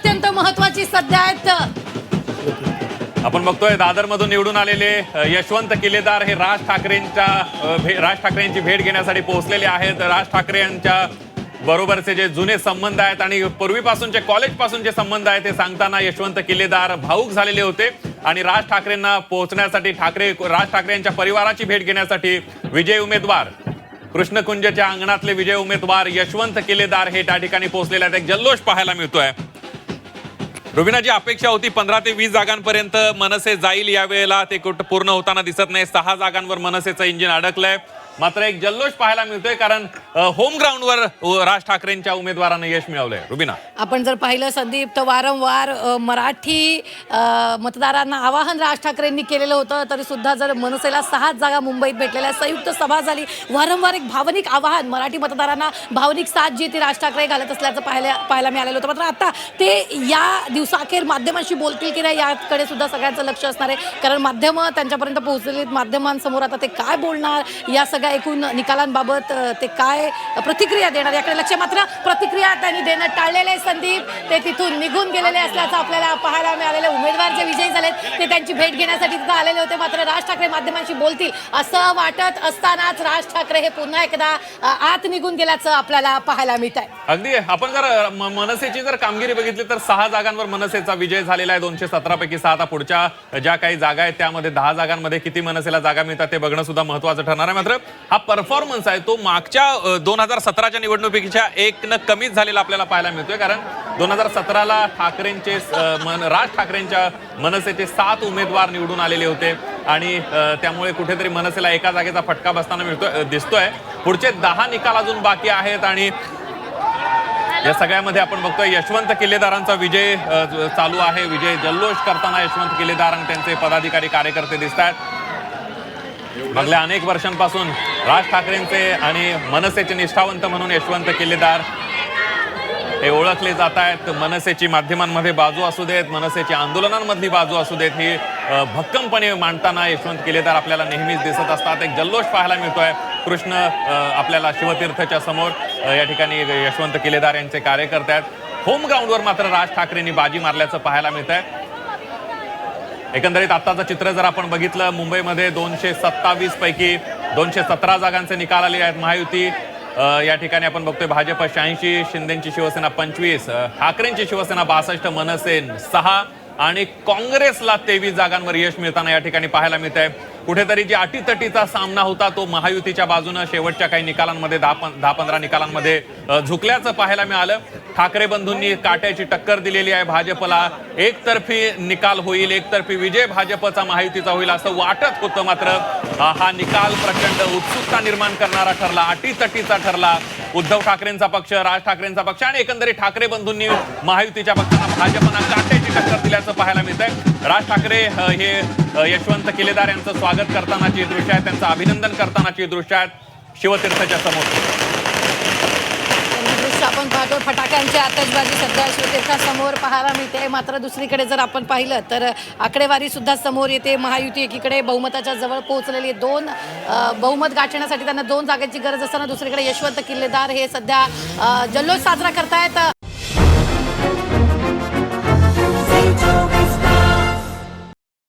अत्यंत महत्त्वाची सध्या आहेत। आपण बघतोय दादर मधून निवडून आलेले यशवंत किल्लेदार हे राज ठाकरेंची भेट घेण्यासाठी पोहोचलेले आहेत। राज ठाकरे यांच्या बरोबरचे जे जुने संबंध आहेत आणि पूर्वीपासूनचे कॉलेज पासूनचे संबंध आहेत ते सांगताना यशवंत किल्लेदार भावुक झालेले होते आणि राज ठाकरेंना पोहोचण्यासाठी राज ठाकरे यांच्या परिवाराची भेट घेण्यासाठी विजय उमेदवार कृष्णकुंजच्या अंगणातले विजय उमेदवार यशवंत किल्लेदार हे त्या ठिकाणी पोहोचलेले आहेत। एक जल्लोष पाहायला मिळतोय। रुबीना, जी अपेक्षा होती 15 ते 20 जागांपर्यंत मनसे जाईल, यावेळेला ते पूर्ण होताना दिसत नाही। 6 जागांवर मनसेचं इंजिन अडकलंय। मात्र एक जल्लोष पाहायला मिळतोय कारण होम ग्राउंडवर राज ठाकरेंच्या उमेदवारांना यश मिळवलंय। रुबीना, आपण जर पाहिलं संदीप तर वारंवार मराठी मतदारांना आवाहन राज ठाकरेंनी केलेलं होतं, तरी सुद्धा जर मनसेला 6 जागा मुंबईत भेटलेल्या, संयुक्त सभा झाली, वारंवार एक भावनिक आवाहन मराठी मतदारांना, भावनिक साथ जी ती राज ठाकरे घालत असल्याचं पाहायला मिळालेलं होतं। मात्र आता ते या दिवसाअखेर माध्यमांशी बोलतील की नाही याकडे सुद्धा सगळ्यांचं लक्ष असणार आहे, कारण माध्यमं त्यांच्यापर्यंत पोहोचलेली, माध्यमांसमोर आता ते काय बोलणार, या सगळ्या एकूण निकालांबाबत ते काय प्रतिक्रिया देणार याकडे लक्ष। मात्र प्रतिक्रिया त्यांनी देणं टाळलेले संदीप, ते तिथून निघून गेलेले असल्याचं आपल्याला पाहायला मिळालेले। उमेदवार जे विजयी झालेत ते त्यांची भेट घेण्यासाठी तिथं आलेले होते, मात्र राज ठाकरे माध्यमांशी बोलतील असं वाटत असतानाच राज ठाकरे हे पुन्हा एकदा आत निघून गेल्याचं आपल्याला पाहायला मिळत आहे। अगदी आपण जर मनसेची जर कामगिरी बघितली तर 6 जागांवर मनसेचा विजय झालेला आहे। 217 पैकी 6। आता पुढच्या ज्या काही जागा आहेत त्यामध्ये 10 जागांमध्ये किती मनसेला जागा मिळतात ते बघणं सुद्धा महत्त्वाचं ठरणार आहे। मात्र हा परफॉर्मन्स आहे तो मागच्या 2017च्या निवडणुकीच्या 1 कमीच झालेला आपल्याला पाहायला मिळतोय, कारण 2017ला राज ठाकरेंच्या मनसेचे 7 उमेदवार निवडून आलेले होते आणि त्यामुळे कुठेतरी मनसेला एका जागेचा फटका बसताना दिसतोय। पुढचे 10 निकाल अजून बाकी आहेत आणि या सगळ्यामध्ये आपण बघतोय यशवंत किल्लेदारांचा विजय चालू आहे। विजय जल्लोष करताना यशवंत किल्लेदार आणि त्यांचे पदाधिकारी कार्यकर्ते दिसत आहेत। मागल्या अनेक वर्षांपासून राज ठाकरेंचे आणि मनसेचे निष्ठावंत म्हणून यशवंत किल्लेदार हे ओळखले जात आहेत। मनसेची माध्यमांमध्ये बाजू असू देत, मनसेची आंदोलनांमधली बाजू असू देत, ही भक्कमपणे मांडताना यशवंत किल्लेदार आपल्याला नेहमीच दिसत असतात। एक जल्लोष पाहायला मिळतोय कृष्ण आपल्याला शिवतीर्थच्या समोर या ठिकाणी यशवंत किल्लेदार यांचे कार्यकर्ते आहेत। होम ग्राउंडवर मात्र राज ठाकरेंनी बाजी मारल्याचं पाहायला मिळत आहे। एकंदरीत आताचं चित्र जर आपण बघितलं, मुंबईमध्ये 227 पैकी 217 जागांचे निकाल आले आहेत। महायुती या ठिकाणी आपण बघतोय भाजप 86, शिंदेची शिवसेना 25, ठाकरेंची शिवसेना 62, मनसे 6 आणि काँग्रेसला 23 जागांवर यश मिळताना या ठिकाणी पाहायला मिळत आहे। कुठेतरी जी अटीतटीचा सामना होता तो महायुतीच्या बाजूने शेवटच्या काही निकालांमध्ये 10-15 निकालांमध्ये झुकल्याचं पाहायला मिळालं। ठाकरे बंधूंनी काट्याची टक्कर दिलेली आहे भाजपला। एकतर्फी निकाल होईल, एकतर्फी विजय भाजपचा महायुतीचा होईल असं वाटत होतं, मात्र हा निकाल प्रचंड उत्सुकता निर्माण करणारा ठरला, अटीतटीचा ठरला। उद्धव ठाकरेंचा पक्ष, राज ठाकरेंचा पक्ष आणि एकंदरीत ठाकरे बंधूंनी महायुतीच्या पक्षांना भाजपना काट्याची टक्कर दिल्याचं पाहायला मिळतंय। राज ठाकरे हे यशवंत किल्लेदार यांचं स्वागत करतानाची दृश्य आहेत, त्यांचं अभिनंदन करतानाची दृश्य आहेत शिवतीर्थच्या समोर। आपण पाहतो फटाक्यांची आतषबाजी सध्या शिवतीर्थासमोर पाहायला मिळते। मात्र दुसरीकडे जर आपण पाहिलं तर आकडेवारी सुद्धा समोर येते। महायुती एकीकडे बहुमताच्या जवळ पोहोचलेली, 2 बहुमत गाठण्यासाठी त्यांना 2 जागांची गरज असताना दुसरीकडे यशवंत किल्लेदार हे सध्या जल्लोष साजरा करतायत।